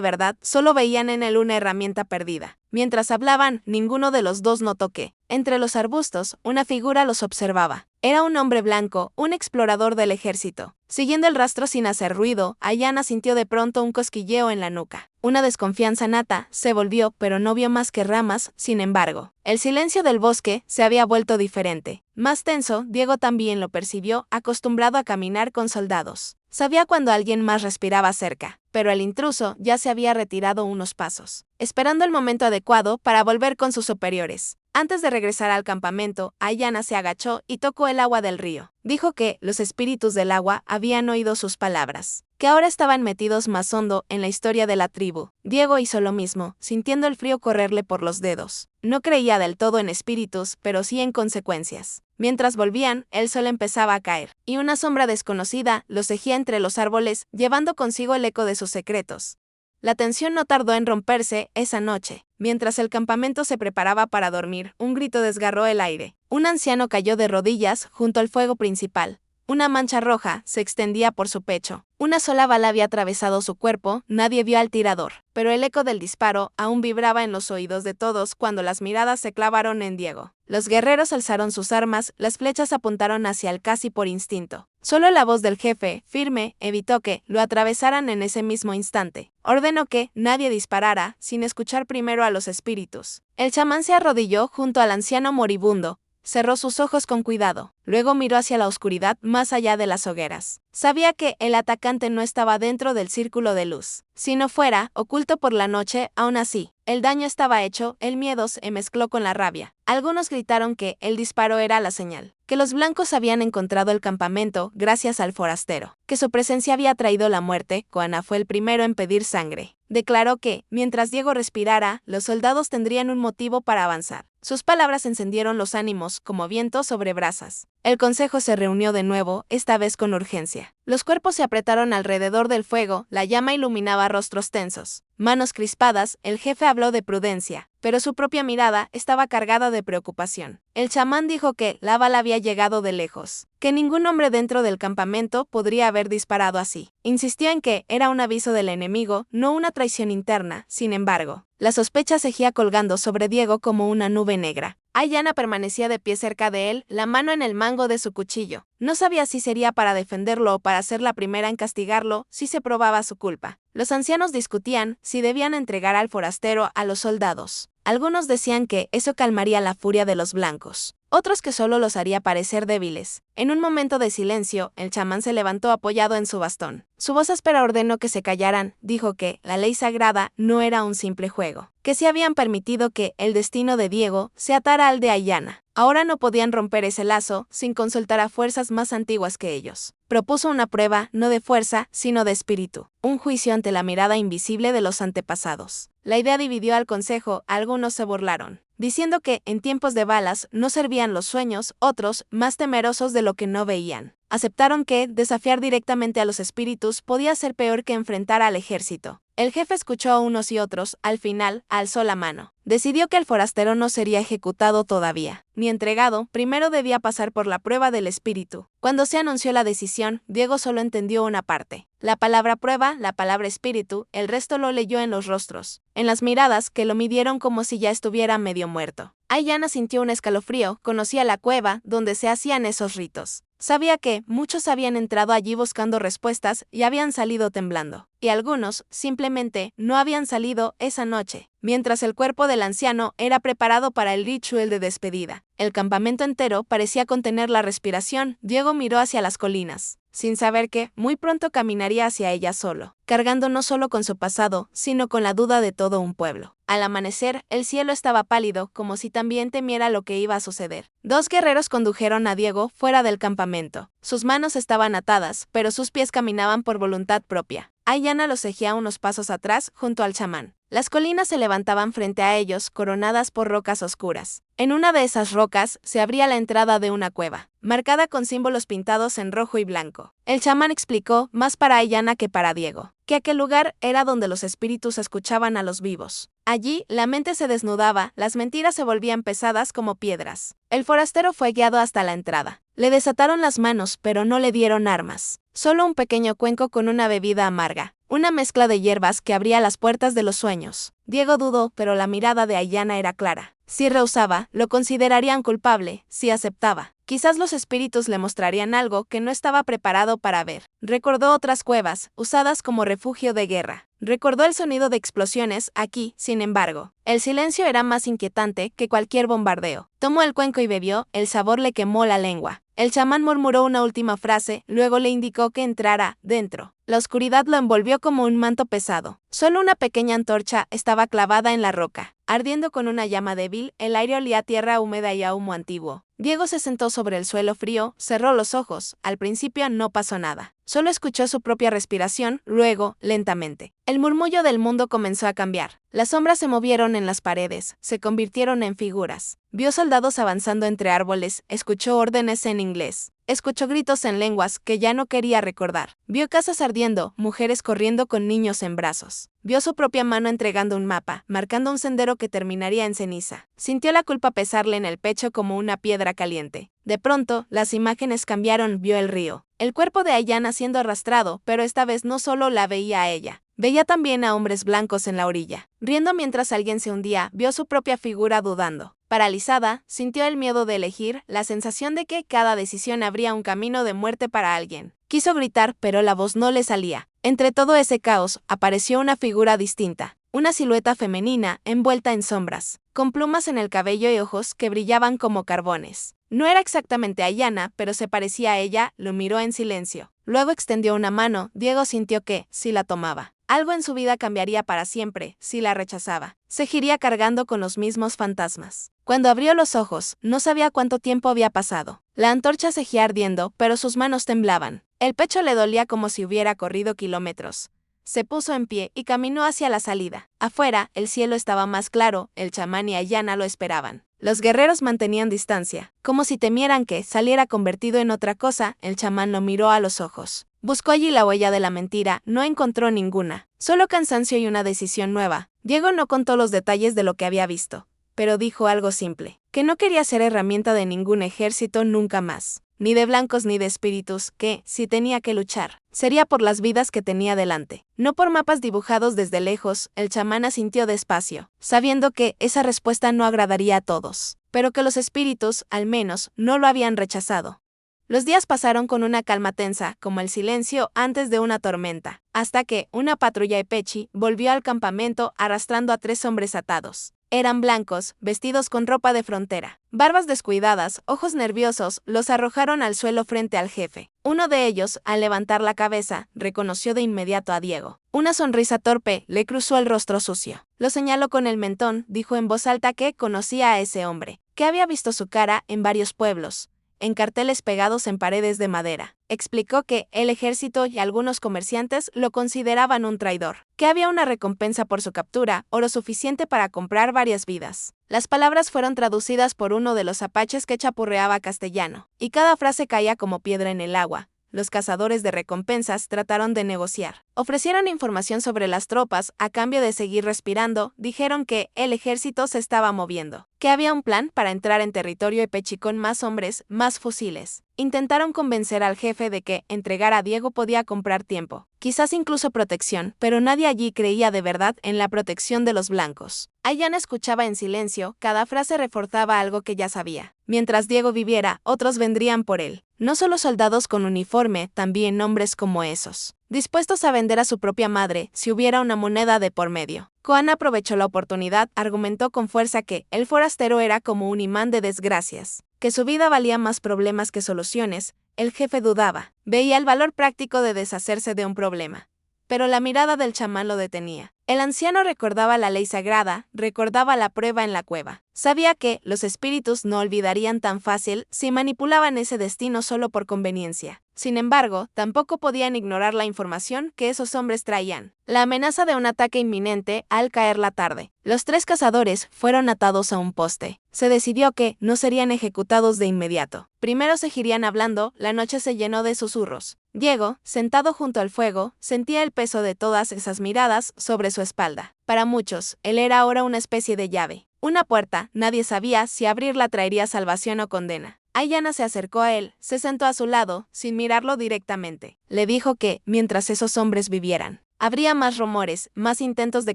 verdad, solo veían en él una herramienta perdida. Mientras hablaban, ninguno de los dos notó que, entre los arbustos, una figura los observaba. Era un hombre blanco, un explorador del ejército. Siguiendo el rastro sin hacer ruido, Ayanna sintió de pronto un cosquilleo en la nuca. Una desconfianza nata, se volvió, pero no vio más que ramas. Sin embargo, el silencio del bosque se había vuelto diferente. Más tenso, Diego también lo percibió, acostumbrado a caminar con soldados. Sabía cuando alguien más respiraba cerca, pero el intruso ya se había retirado unos pasos, esperando el momento adecuado para volver con sus superiores. Antes de regresar al campamento, Ayanna se agachó y tocó el agua del río. Dijo que los espíritus del agua habían oído sus palabras, que ahora estaban metidos más hondo en la historia de la tribu. Diego hizo lo mismo, sintiendo el frío correrle por los dedos. No creía del todo en espíritus, pero sí en consecuencias. Mientras volvían, el sol empezaba a caer, y una sombra desconocida los cegía entre los árboles, llevando consigo el eco de sus secretos. La tensión no tardó en romperse esa noche. Mientras el campamento se preparaba para dormir, un grito desgarró el aire. Un anciano cayó de rodillas junto al fuego principal. Una mancha roja se extendía por su pecho. Una sola bala había atravesado su cuerpo. Nadie vio al tirador, pero el eco del disparo aún vibraba en los oídos de todos cuando las miradas se clavaron en Diego. Los guerreros alzaron sus armas, las flechas apuntaron hacia él casi por instinto. Solo la voz del jefe, firme, evitó que lo atravesaran en ese mismo instante. Ordenó que nadie disparara sin escuchar primero a los espíritus. El chamán se arrodilló junto al anciano moribundo. Cerró sus ojos con cuidado, luego miró hacia la oscuridad más allá de las hogueras. Sabía que el atacante no estaba dentro del círculo de luz. Si no fuera, oculto por la noche, aún así, el daño estaba hecho. El miedo se mezcló con la rabia. Algunos gritaron que el disparo era la señal, que los blancos habían encontrado el campamento gracias al forastero, que su presencia había traído la muerte. Coana fue el primero en pedir sangre. Declaró que, mientras Diego respirara, los soldados tendrían un motivo para avanzar. Sus palabras encendieron los ánimos como viento sobre brasas. El consejo se reunió de nuevo, esta vez con urgencia. Los cuerpos se apretaron alrededor del fuego, la llama iluminaba rostros tensos. Manos crispadas, el jefe habló de prudencia, pero su propia mirada estaba cargada de preocupación. El chamán dijo que la bala había llegado de lejos, que ningún hombre dentro del campamento podría haber disparado así. Insistió en que era un aviso del enemigo, no una traición interna. Sin embargo, la sospecha seguía colgando sobre Diego como una nube negra. Ayanna permanecía de pie cerca de él, la mano en el mango de su cuchillo. No sabía si sería para defenderlo o para ser la primera en castigarlo si se probaba su culpa. Los ancianos discutían si debían entregar al forastero a los soldados. Algunos decían que eso calmaría la furia de los blancos, otros que solo los haría parecer débiles. En un momento de silencio, el chamán se levantó apoyado en su bastón. Su voz áspera ordenó que se callaran. Dijo que la ley sagrada no era un simple juego, que se habían permitido que el destino de Diego se atara al de Ayanna. Ahora no podían romper ese lazo sin consultar a fuerzas más antiguas que ellos. Propuso una prueba, no de fuerza, sino de espíritu. Un juicio ante la mirada invisible de los antepasados. La idea dividió al consejo. Algunos se burlaron, diciendo que en tiempos de balas no servían los sueños. Otros, más temerosos de lo que no veían, aceptaron que desafiar directamente a los espíritus podía ser peor que enfrentar al ejército. El jefe escuchó a unos y otros. Al final, alzó la mano. Decidió que el forastero no sería ejecutado todavía, ni entregado. Primero debía pasar por la prueba del espíritu. Cuando se anunció la decisión, Diego solo entendió una parte. La palabra prueba, la palabra espíritu, el resto lo leyó en los rostros, en las miradas que lo midieron como si ya estuviera medio muerto. Ayanna sintió un escalofrío. Conocía la cueva donde se hacían esos ritos. Sabía que muchos habían entrado allí buscando respuestas y habían salido temblando, y algunos simplemente no habían salido esa noche. Mientras el cuerpo del anciano era preparado para el ritual de despedida, el campamento entero parecía contener la respiración. Diego miró hacia las colinas, sin saber que muy pronto caminaría hacia ellas solo, cargando no solo con su pasado, sino con la duda de todo un pueblo. Al amanecer, el cielo estaba pálido, como si también temiera lo que iba a suceder. Dos guerreros condujeron a Diego fuera del campamento. Sus manos estaban atadas, pero sus pies caminaban por voluntad propia. Ayanna los seguía unos pasos atrás, junto al chamán. Las colinas se levantaban frente a ellos, coronadas por rocas oscuras. En una de esas rocas se abría la entrada de una cueva, marcada con símbolos pintados en rojo y blanco. El chamán explicó, más para Ayanna que para Diego, que aquel lugar era donde los espíritus escuchaban a los vivos. Allí, la mente se desnudaba, las mentiras se volvían pesadas como piedras. El forastero fue guiado hasta la entrada. Le desataron las manos, pero no le dieron armas. Solo un pequeño cuenco con una bebida amarga, una mezcla de hierbas que abría las puertas de los sueños. Diego dudó, pero la mirada de Ayanna era clara. Si rehusaba, lo considerarían culpable; si aceptaba, quizás los espíritus le mostrarían algo que no estaba preparado para ver. Recordó otras cuevas, usadas como refugio de guerra. Recordó el sonido de explosiones. Aquí, sin embargo, el silencio era más inquietante que cualquier bombardeo. Tomó el cuenco y bebió, el sabor le quemó la lengua. El chamán murmuró una última frase, luego le indicó que entrara dentro. La oscuridad lo envolvió como un manto pesado. Solo una pequeña antorcha estaba clavada en la roca. Ardiendo con una llama débil, el aire olía a tierra húmeda y a humo antiguo. Diego se sentó sobre el suelo frío, cerró los ojos. Al principio no pasó nada. Solo escuchó su propia respiración, luego, lentamente. El murmullo del mundo comenzó a cambiar. Las sombras se movieron en las paredes, se convirtieron en figuras. Vio soldados avanzando entre árboles, escuchó órdenes en inglés. Escuchó gritos en lenguas que ya no quería recordar. Vio casas ardiendo, mujeres corriendo con niños en brazos. Vio su propia mano entregando un mapa, marcando un sendero que terminaría en ceniza. Sintió la culpa pesarle en el pecho como una piedra caliente. De pronto, las imágenes cambiaron. Vio el río. El cuerpo de Ayanna siendo arrastrado, pero esta vez no solo la veía a ella. Veía también a hombres blancos en la orilla. Riendo mientras alguien se hundía, vio su propia figura dudando. Paralizada, sintió el miedo de elegir, la sensación de que cada decisión abría un camino de muerte para alguien. Quiso gritar, pero la voz no le salía. Entre todo ese caos, apareció una figura distinta. Una silueta femenina, envuelta en sombras, con plumas en el cabello y ojos que brillaban como carbones. No era exactamente Ayanna, pero se parecía a ella. Lo miró en silencio. Luego extendió una mano. Diego sintió que, si la tomaba, algo en su vida cambiaría para siempre. Si la rechazaba, seguiría cargando con los mismos fantasmas. Cuando abrió los ojos, no sabía cuánto tiempo había pasado. La antorcha seguía ardiendo, pero sus manos temblaban. El pecho le dolía como si hubiera corrido kilómetros. Se puso en pie y caminó hacia la salida. Afuera, el cielo estaba más claro. El chamán y Ayanna lo esperaban. Los guerreros mantenían distancia, como si temieran que saliera convertido en otra cosa. El chamán lo miró a los ojos. Buscó allí la huella de la mentira, no encontró ninguna. Solo cansancio y una decisión nueva. Diego no contó los detalles de lo que había visto, pero dijo algo simple, que no quería ser herramienta de ningún ejército nunca más. Ni de blancos ni de espíritus, que, si tenía que luchar, sería por las vidas que tenía delante, no por mapas dibujados desde lejos. El chamán asintió despacio, sabiendo que esa respuesta no agradaría a todos, pero que los espíritus, al menos, no lo habían rechazado. Los días pasaron con una calma tensa, como el silencio antes de una tormenta, hasta que una patrulla Epechi volvió al campamento arrastrando a 3 hombres atados. Eran blancos, vestidos con ropa de frontera, barbas descuidadas, ojos nerviosos. Los arrojaron al suelo frente al jefe. Uno de ellos, al levantar la cabeza, reconoció de inmediato a Diego. Una sonrisa torpe le cruzó el rostro sucio. Lo señaló con el mentón, dijo en voz alta que conocía a ese hombre, que había visto su cara en varios pueblos, en carteles pegados en paredes de madera. Explicó que el ejército y algunos comerciantes lo consideraban un traidor, que había una recompensa por su captura, oro suficiente para comprar varias vidas. Las palabras fueron traducidas por uno de los apaches que chapurreaba castellano, y cada frase caía como piedra en el agua. Los cazadores de recompensas trataron de negociar. Ofrecieron información sobre las tropas a cambio de seguir respirando. Dijeron que el ejército se estaba moviendo, que había un plan para entrar en territorio Epechi con más hombres, más fusiles. Intentaron convencer al jefe de que entregar a Diego podía comprar tiempo, quizás incluso protección, pero nadie allí creía de verdad en la protección de los blancos. Ayanna escuchaba en silencio. Cada frase reforzaba algo que ya sabía. Mientras Diego viviera, otros vendrían por él. No solo soldados con uniforme, también hombres como esos, dispuestos a vender a su propia madre si hubiera una moneda de por medio. Koan aprovechó la oportunidad, argumentó con fuerza que el forastero era como un imán de desgracias, que su vida valía más problemas que soluciones. El jefe dudaba, veía el valor práctico de deshacerse de un problema, pero la mirada del chamán lo detenía. El anciano recordaba la ley sagrada, recordaba la prueba en la cueva. Sabía que los espíritus no olvidarían tan fácil si manipulaban ese destino solo por conveniencia. Sin embargo, tampoco podían ignorar la información que esos hombres traían. La amenaza de un ataque inminente al caer la tarde. Los 3 cazadores fueron atados a un poste. Se decidió que no serían ejecutados de inmediato. Primero seguirían hablando, la noche se llenó de susurros. Diego, sentado junto al fuego, sentía el peso de todas esas miradas sobre su espalda. Para muchos, él era ahora una especie de llave. Una puerta, nadie sabía si abrirla traería salvación o condena. Ayanna se acercó a él, se sentó a su lado, sin mirarlo directamente. Le dijo que, mientras esos hombres vivieran, habría más rumores, más intentos de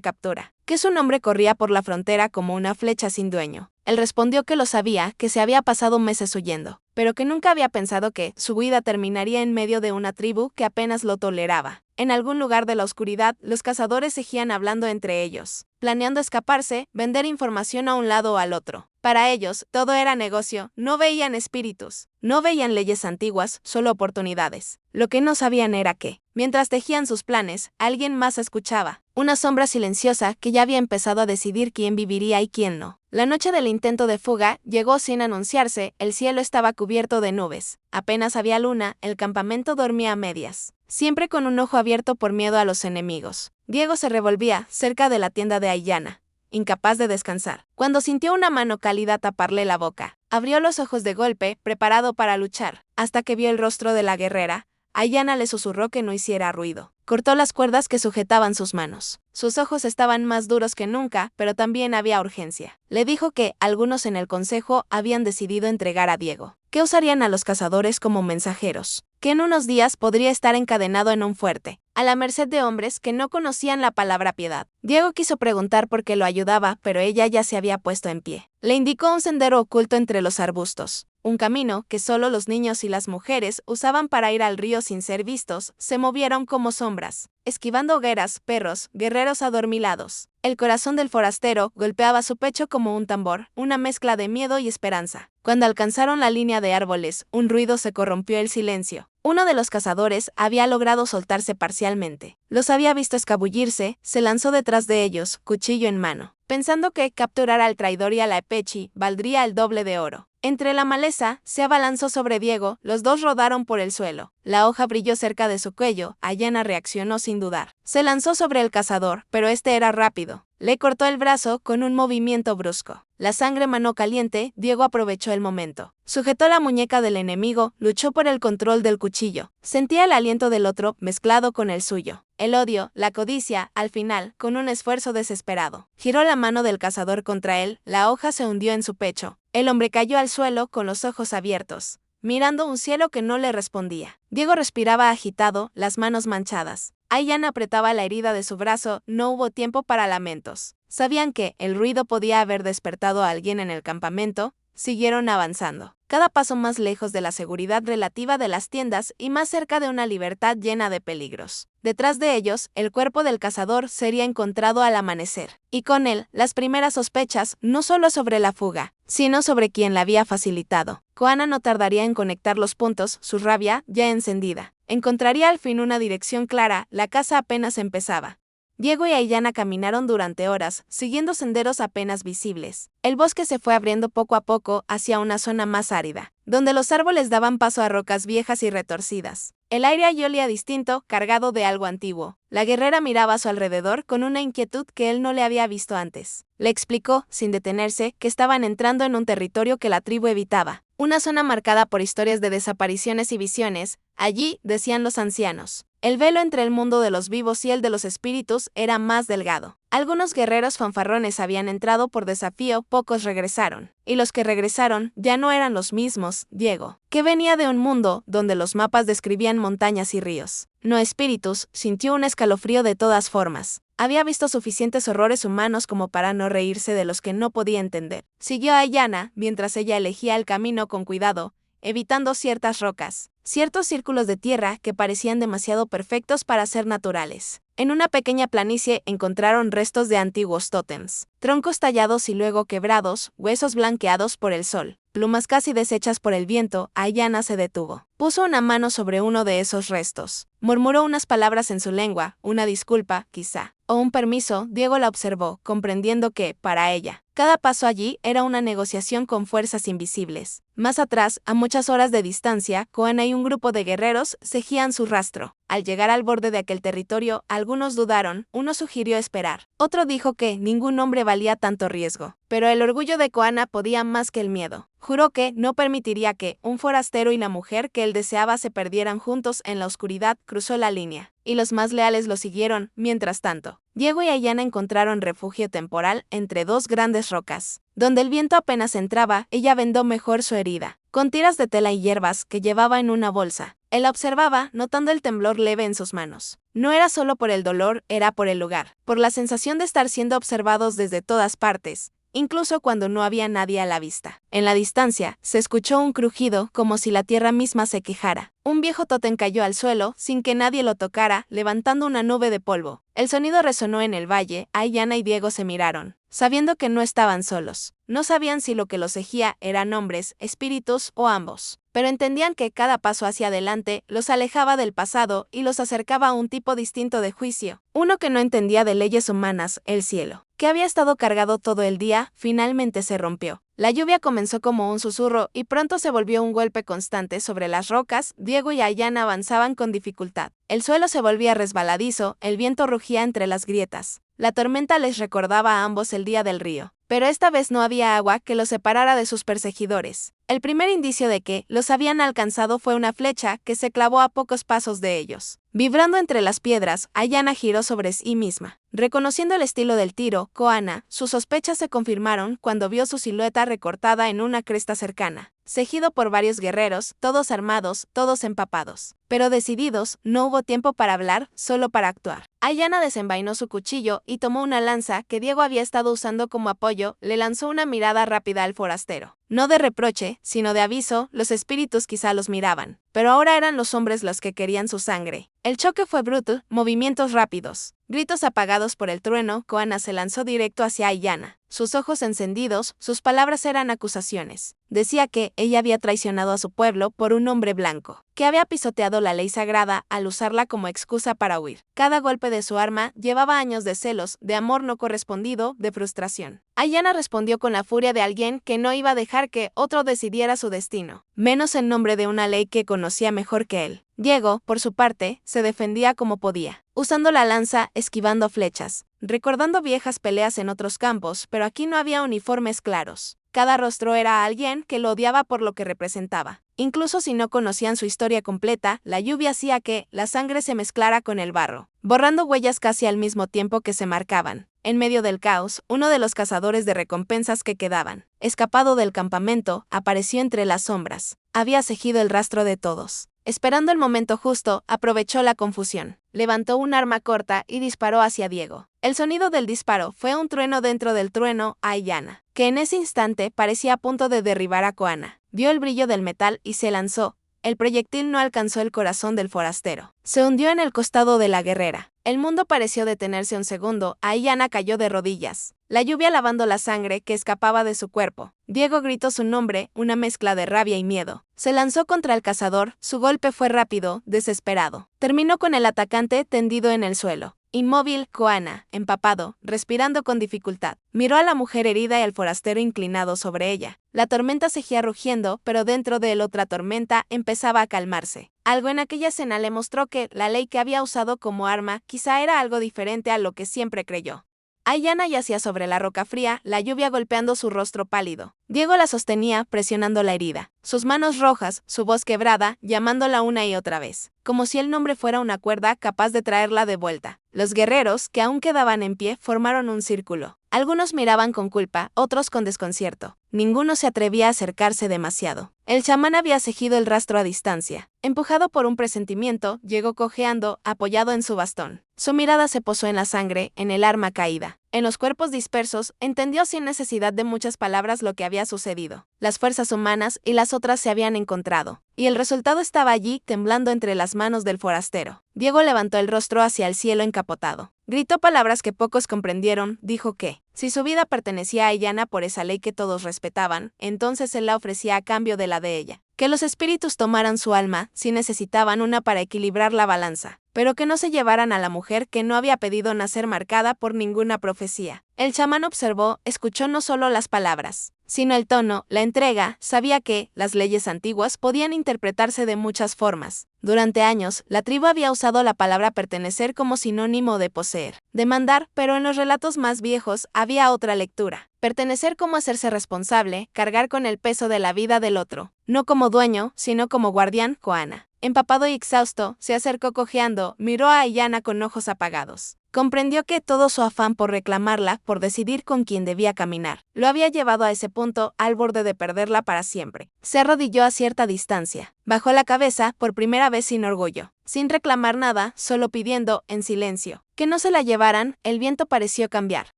captura, que su nombre corría por la frontera como una flecha sin dueño. Él respondió que lo sabía, que se había pasado meses huyendo, pero que nunca había pensado que su huida terminaría en medio de una tribu que apenas lo toleraba. En algún lugar de la oscuridad, los cazadores seguían hablando entre ellos, planeando escaparse, vender información a un lado o al otro. Para ellos, todo era negocio, no veían espíritus, no veían leyes antiguas, solo oportunidades. Lo que no sabían era que, mientras tejían sus planes, alguien más escuchaba. Una sombra silenciosa que ya había empezado a decidir quién viviría y quién no. La noche del intento de fuga llegó sin anunciarse, el cielo estaba cubierto de nubes. Apenas había luna, el campamento dormía a medias, siempre con un ojo abierto por miedo a los enemigos. Diego se revolvía cerca de la tienda de Ayanna, incapaz de descansar, cuando sintió una mano cálida taparle la boca. Abrió los ojos de golpe, preparado para luchar, hasta que vio el rostro de la guerrera. Ayanna le susurró que no hiciera ruido. Cortó las cuerdas que sujetaban sus manos. Sus ojos estaban más duros que nunca, pero también había urgencia. Le dijo que algunos en el consejo habían decidido entregar a Diego, que usarían a los cazadores como mensajeros, que en unos días podría estar encadenado en un fuerte, a la merced de hombres que no conocían la palabra piedad. Diego quiso preguntar por qué lo ayudaba, pero ella ya se había puesto en pie. Le indicó un sendero oculto entre los arbustos, un camino que solo los niños y las mujeres usaban para ir al río sin ser vistos. Se movieron como sombras, esquivando hogueras, perros, guerreros adormilados. El corazón del forastero golpeaba su pecho como un tambor, una mezcla de miedo y esperanza. Cuando alcanzaron la línea de árboles, un ruido se corrompió el silencio. Uno de los cazadores había logrado soltarse parcialmente. Los había visto escabullirse, se lanzó detrás de ellos, cuchillo en mano, pensando que capturar al traidor y a la Epechi valdría el doble de oro. Entre la maleza, se abalanzó sobre Diego, los dos rodaron por el suelo. La hoja brilló cerca de su cuello, Ayanna reaccionó sin dudar. Se lanzó sobre el cazador, pero este era rápido. Le cortó el brazo con un movimiento brusco. La sangre manó caliente, Diego aprovechó el momento. Sujetó la muñeca del enemigo, luchó por el control del cuchillo. Sentía el aliento del otro mezclado con el suyo. El odio, la codicia, al final, con un esfuerzo desesperado. Giró la mano del cazador contra él, la hoja se hundió en su pecho. El hombre cayó al suelo con los ojos abiertos, mirando un cielo que no le respondía. Diego respiraba agitado, las manos manchadas. Ayanna apretaba la herida de su brazo, no hubo tiempo para lamentos. Sabían que el ruido podía haber despertado a alguien en el campamento. Siguieron avanzando, cada paso más lejos de la seguridad relativa de las tiendas y más cerca de una libertad llena de peligros. Detrás de ellos, el cuerpo del cazador sería encontrado al amanecer, y con él, las primeras sospechas, no solo sobre la fuga, sino sobre quien la había facilitado. Koana no tardaría en conectar los puntos, su rabia, ya encendida. Encontraría al fin una dirección clara, la caza apenas empezaba. Diego y Ayanna caminaron durante horas, siguiendo senderos apenas visibles. El bosque se fue abriendo poco a poco hacia una zona más árida, donde los árboles daban paso a rocas viejas y retorcidas. El aire allí olía distinto, cargado de algo antiguo. La guerrera miraba a su alrededor con una inquietud que él no le había visto antes. Le explicó, sin detenerse, que estaban entrando en un territorio que la tribu evitaba. Una zona marcada por historias de desapariciones y visiones. Allí, decían los ancianos, el velo entre el mundo de los vivos y el de los espíritus era más delgado. Algunos guerreros fanfarrones habían entrado por desafío, pocos regresaron. Y los que regresaron ya no eran los mismos. Diego, que venía de un mundo donde los mapas describían montañas y ríos, no espíritus, sintió un escalofrío de todas formas. Había visto suficientes horrores humanos como para no reírse de los que no podía entender. Siguió a Ayanna mientras ella elegía el camino con cuidado, evitando ciertas rocas, ciertos círculos de tierra que parecían demasiado perfectos para ser naturales. En una pequeña planicie encontraron restos de antiguos tótems, troncos tallados y luego quebrados, huesos blanqueados por el sol, plumas casi deshechas por el viento. Ayanna se detuvo. Puso una mano sobre uno de esos restos. Murmuró unas palabras en su lengua, una disculpa, quizá. o un permiso, Diego la observó, comprendiendo que, para ella, cada paso allí era una negociación con fuerzas invisibles. Más atrás, a muchas horas de distancia, Koana y un grupo de guerreros seguían su rastro. Al llegar al borde de aquel territorio, algunos dudaron, uno sugirió esperar. Otro dijo que ningún hombre valía tanto riesgo. Pero el orgullo de Koana podía más que el miedo. Juró que no permitiría que un forastero y la mujer que él deseaba se perdieran juntos en la oscuridad. Cruzó la línea, y los más leales lo siguieron. Mientras tanto, Diego y Ayanna encontraron refugio temporal entre dos grandes rocas. Donde el viento apenas entraba, ella vendó mejor su herida, con tiras de tela y hierbas que llevaba en una bolsa. Él la observaba, notando el temblor leve en sus manos. No era solo por el dolor, era por el lugar, por la sensación de estar siendo observados desde todas partes, incluso cuando no había nadie a la vista. En la distancia, se escuchó un crujido como si la tierra misma se quejara. Un viejo tótem cayó al suelo, sin que nadie lo tocara, levantando una nube de polvo. El sonido resonó en el valle. Ayanna y Diego se miraron, sabiendo que no estaban solos. No sabían si lo que los seguía eran hombres, espíritus o ambos, pero entendían que cada paso hacia adelante los alejaba del pasado y los acercaba a un tipo distinto de juicio, uno que no entendía de leyes humanas. El cielo, que había estado cargado todo el día, finalmente se rompió. La lluvia comenzó como un susurro y pronto se volvió un golpe constante sobre las rocas. Diego y Ayanna avanzaban con dificultad. El suelo se volvía resbaladizo, el viento rugía entre las grietas. La tormenta les recordaba a ambos el día del río, pero esta vez no había agua que los separara de sus perseguidores. El primer indicio de que los habían alcanzado fue una flecha que se clavó a pocos pasos de ellos. Vibrando entre las piedras, Ayanna giró sobre sí misma. Reconociendo el estilo del tiro, Koana, sus sospechas se confirmaron cuando vio su silueta recortada en una cresta cercana, seguido por varios guerreros, todos armados, todos empapados. Pero decididos, no hubo tiempo para hablar, solo para actuar. Ayanna desenvainó su cuchillo y tomó una lanza que Diego había estado usando como apoyo. Le lanzó una mirada rápida al forastero. No de reproche, sino de aviso. Los espíritus quizá los miraban, pero ahora eran los hombres los que querían su sangre. El choque fue brutal, movimientos rápidos, gritos apagados por el trueno. Koana se lanzó directo hacia Ayanna, sus ojos encendidos, sus palabras eran acusaciones. Decía que ella había traicionado a su pueblo por un hombre blanco, que había pisoteado la ley sagrada al usarla como excusa para huir. Cada golpe de su arma llevaba años de celos, de amor no correspondido, de frustración. Ayanna respondió con la furia de alguien que no iba a dejar que otro decidiera su destino, menos en nombre de una ley que conocía mejor que él. Diego, por su parte, se defendía como podía, usando la lanza, esquivando flechas, recordando viejas peleas en otros campos, pero aquí no había uniformes claros. Cada rostro era alguien que lo odiaba por lo que representaba. Incluso si no conocían su historia completa, la lluvia hacía que la sangre se mezclara con el barro, borrando huellas casi al mismo tiempo que se marcaban. En medio del caos, uno de los cazadores de recompensas que quedaban, escapado del campamento, apareció entre las sombras. Había seguido el rastro de todos. Esperando el momento justo, aprovechó la confusión. Levantó un arma corta y disparó hacia Diego. El sonido del disparo fue un trueno dentro del trueno. Ayanna, que en ese instante parecía a punto de derribar a Koana, vio el brillo del metal y se lanzó. El proyectil no alcanzó el corazón del forastero. Se hundió en el costado de la guerrera. El mundo pareció detenerse un segundo. Ayanna cayó de rodillas, la lluvia lavando la sangre que escapaba de su cuerpo. Diego gritó su nombre, una mezcla de rabia y miedo. Se lanzó contra el cazador, su golpe fue rápido, desesperado. Terminó con el atacante tendido en el suelo. Inmóvil, Koana, empapado, respirando con dificultad, miró a la mujer herida y al forastero inclinado sobre ella. La tormenta seguía rugiendo, pero dentro de él otra tormenta empezaba a calmarse. Algo en aquella escena le mostró que la ley que había usado como arma quizá era algo diferente a lo que siempre creyó. Ayanna yacía sobre la roca fría, la lluvia golpeando su rostro pálido. Diego la sostenía, presionando la herida. Sus manos rojas, su voz quebrada, llamándola una y otra vez, como si el nombre fuera una cuerda capaz de traerla de vuelta. Los guerreros, que aún quedaban en pie, formaron un círculo. Algunos miraban con culpa, otros con desconcierto. Ninguno se atrevía a acercarse demasiado. El chamán había seguido el rastro a distancia. Empujado por un presentimiento, llegó cojeando, apoyado en su bastón. Su mirada se posó en la sangre, en el arma caída, en los cuerpos dispersos. Entendió sin necesidad de muchas palabras lo que había sucedido. Las fuerzas humanas y las otras se habían encontrado, y el resultado estaba allí, temblando entre las manos del forastero. Diego levantó el rostro hacia el cielo encapotado. Gritó palabras que pocos comprendieron. Dijo que, si su vida pertenecía a Ayanna por esa ley que todos respetaban, entonces él la ofrecía a cambio de la de ella. Que los espíritus tomaran su alma, si necesitaban una para equilibrar la balanza. pero que no se llevaran a la mujer que no había pedido nacer marcada por ninguna profecía. El chamán observó, escuchó no solo las palabras, sino el tono, la entrega, sabía que las leyes antiguas podían interpretarse de muchas formas. Durante años, la tribu había usado la palabra pertenecer como sinónimo de poseer, de mandar, pero en los relatos más viejos había otra lectura. Pertenecer como hacerse responsable, cargar con el peso de la vida del otro, no como dueño, sino como guardián. Koana, empapado y exhausto, se acercó cojeando, miró a Ayanna con ojos apagados. Comprendió que todo su afán por reclamarla, por decidir con quién debía caminar, lo había llevado a ese punto, al borde de perderla para siempre. Se arrodilló a cierta distancia, bajó la cabeza, por primera vez sin orgullo, sin reclamar nada, solo pidiendo, en silencio, que no se la llevaran. El viento pareció cambiar.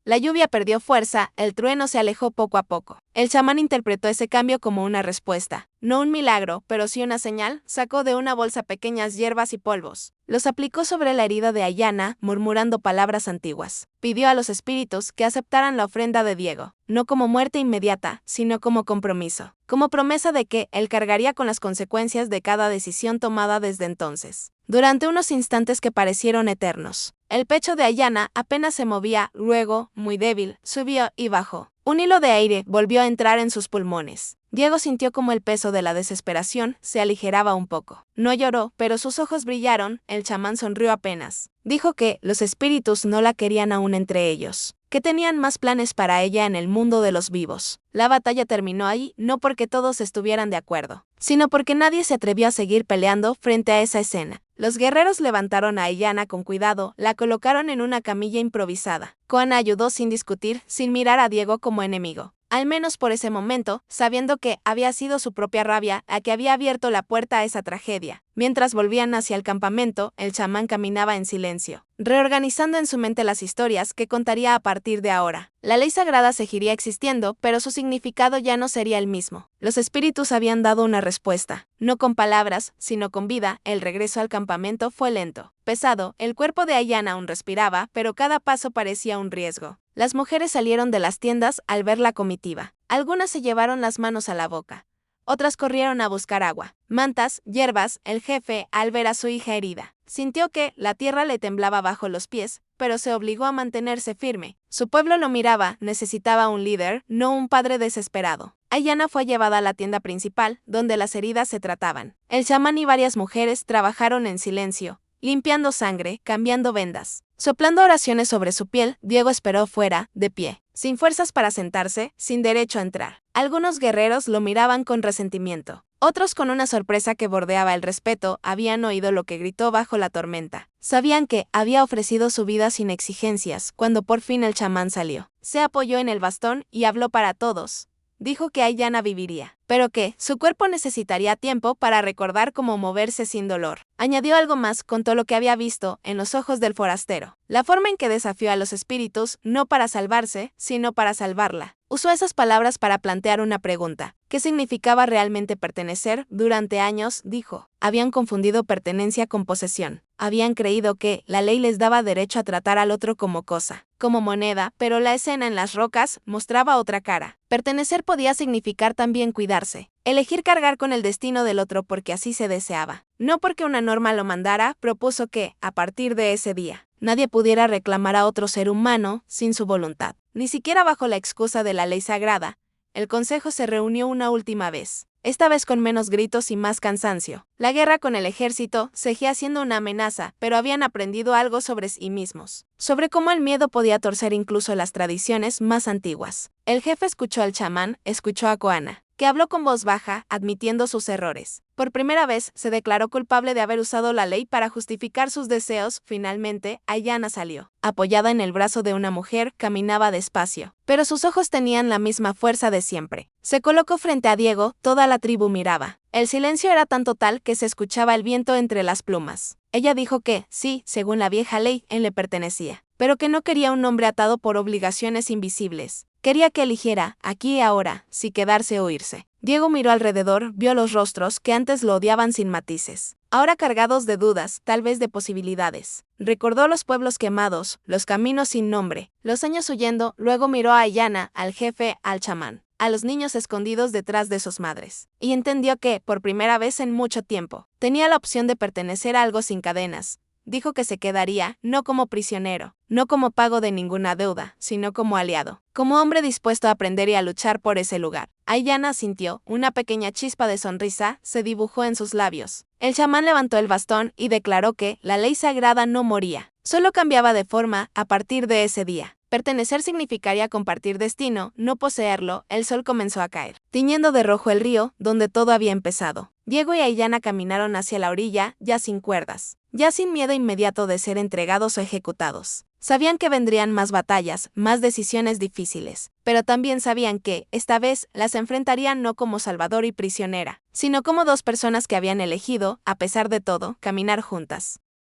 La lluvia perdió fuerza, el trueno se alejó poco a poco. El chamán interpretó ese cambio como una respuesta. No un milagro, pero sí una señal. Sacó de una bolsa pequeñas hierbas y polvos. Los aplicó sobre la herida de Ayanna, murmurando palabras antiguas. Pidió a los espíritus que aceptaran la ofrenda de Diego, no como muerte inmediata, sino como compromiso, como promesa de que él cargaría con las consecuencias de cada decisión tomada desde entonces. Durante unos instantes que parecieron eternos, el pecho de Ayanna apenas se movía, luego, muy débil, subió y bajó. Un hilo de aire volvió a entrar en sus pulmones. Diego sintió como el peso de la desesperación se aligeraba un poco. No lloró, pero sus ojos brillaron. El chamán sonrió apenas. Dijo que los espíritus no la querían aún entre ellos, que tenían más planes para ella en el mundo de los vivos. La batalla terminó ahí, no porque todos estuvieran de acuerdo, sino porque nadie se atrevió a seguir peleando frente a esa escena. Los guerreros levantaron a Ayanna con cuidado, la colocaron en una camilla improvisada. Koana ayudó sin discutir, sin mirar a Diego como enemigo. Al menos por ese momento, sabiendo que había sido su propia rabia la que había abierto la puerta a esa tragedia. Mientras volvían hacia el campamento, el chamán caminaba en silencio, reorganizando en su mente las historias que contaría a partir de ahora. La ley sagrada seguiría existiendo, pero su significado ya no sería el mismo. Los espíritus habían dado una respuesta, no con palabras, sino con vida. El regreso al campamento fue lento, pesado. El cuerpo de Ayanna aún respiraba, pero cada paso parecía un riesgo. Las mujeres salieron de las tiendas al ver la comitiva. Algunas se llevaron las manos a la boca. Otras corrieron a buscar agua, mantas, hierbas. El jefe, al ver a su hija herida, sintió que la tierra le temblaba bajo los pies, pero se obligó a mantenerse firme. Su pueblo lo miraba, necesitaba un líder, no un padre desesperado. Ayanna fue llevada a la tienda principal, donde las heridas se trataban. El chamán y varias mujeres trabajaron en silencio, limpiando sangre, cambiando vendas, soplando oraciones sobre su piel. Diego esperó fuera, de pie, sin fuerzas para sentarse, sin derecho a entrar. Algunos guerreros lo miraban con resentimiento. Otros, con una sorpresa que bordeaba el respeto, habían oído lo que gritó bajo la tormenta. Sabían que había ofrecido su vida sin exigencias. Cuando por fin el chamán salió, se apoyó en el bastón y habló para todos. Dijo que Ayanna viviría, pero que su cuerpo necesitaría tiempo para recordar cómo moverse sin dolor. Añadió algo más, contó lo que había visto en los ojos del forastero, la forma en que desafió a los espíritus, no para salvarse, sino para salvarla. Usó esas palabras para plantear una pregunta. ¿Qué significaba realmente pertenecer? Durante años, dijo, habían confundido pertenencia con posesión. Habían creído que la ley les daba derecho a tratar al otro como cosa, como moneda, pero la escena en las rocas mostraba otra cara. Pertenecer podía significar también cuidarse, elegir cargar con el destino del otro porque así se deseaba. No porque una norma lo mandara. Propuso que, a partir de ese día, nadie pudiera reclamar a otro ser humano sin su voluntad, ni siquiera bajo la excusa de la ley sagrada. El consejo se reunió una última vez, esta vez con menos gritos y más cansancio. La guerra con el ejército seguía siendo una amenaza, pero habían aprendido algo sobre sí mismos, sobre cómo el miedo podía torcer incluso las tradiciones más antiguas. El jefe escuchó al chamán, escuchó a Koana, que habló con voz baja, admitiendo sus errores. Por primera vez, se declaró culpable de haber usado la ley para justificar sus deseos. Finalmente, Ayanna salió. Apoyada en el brazo de una mujer, caminaba despacio, pero sus ojos tenían la misma fuerza de siempre. Se colocó frente a Diego, toda la tribu miraba. El silencio era tan total que se escuchaba el viento entre las plumas. Ella dijo que, sí, según la vieja ley, él le pertenecía, pero que no quería un hombre atado por obligaciones invisibles. Quería que eligiera, aquí y ahora, si quedarse o irse. Diego miró alrededor, vio los rostros que antes lo odiaban sin matices, ahora cargados de dudas, tal vez de posibilidades. Recordó los pueblos quemados, los caminos sin nombre, los años huyendo. Luego miró a Ayanna, al jefe, al chamán, a los niños escondidos detrás de sus madres, y entendió que, por primera vez en mucho tiempo, tenía la opción de pertenecer a algo sin cadenas, dijo que se quedaría, no como prisionero, no como pago de ninguna deuda, sino como aliado, como hombre dispuesto a aprender y a luchar por ese lugar. Aiyana sintió, una pequeña chispa de sonrisa se dibujó en sus labios. El chamán levantó el bastón y declaró que la ley sagrada no moría, solo cambiaba de forma a partir de ese día. Pertenecer significaría compartir destino, no poseerlo. El sol comenzó a caer, tiñendo de rojo el río, donde todo había empezado. Diego y Aiyana caminaron hacia la orilla, ya sin cuerdas, ya sin miedo inmediato de ser entregados o ejecutados. Sabían que vendrían más batallas, más decisiones difíciles, pero también sabían que, esta vez, las enfrentarían no como salvador y prisionera, sino como dos personas que habían elegido, a pesar de todo, caminar juntas.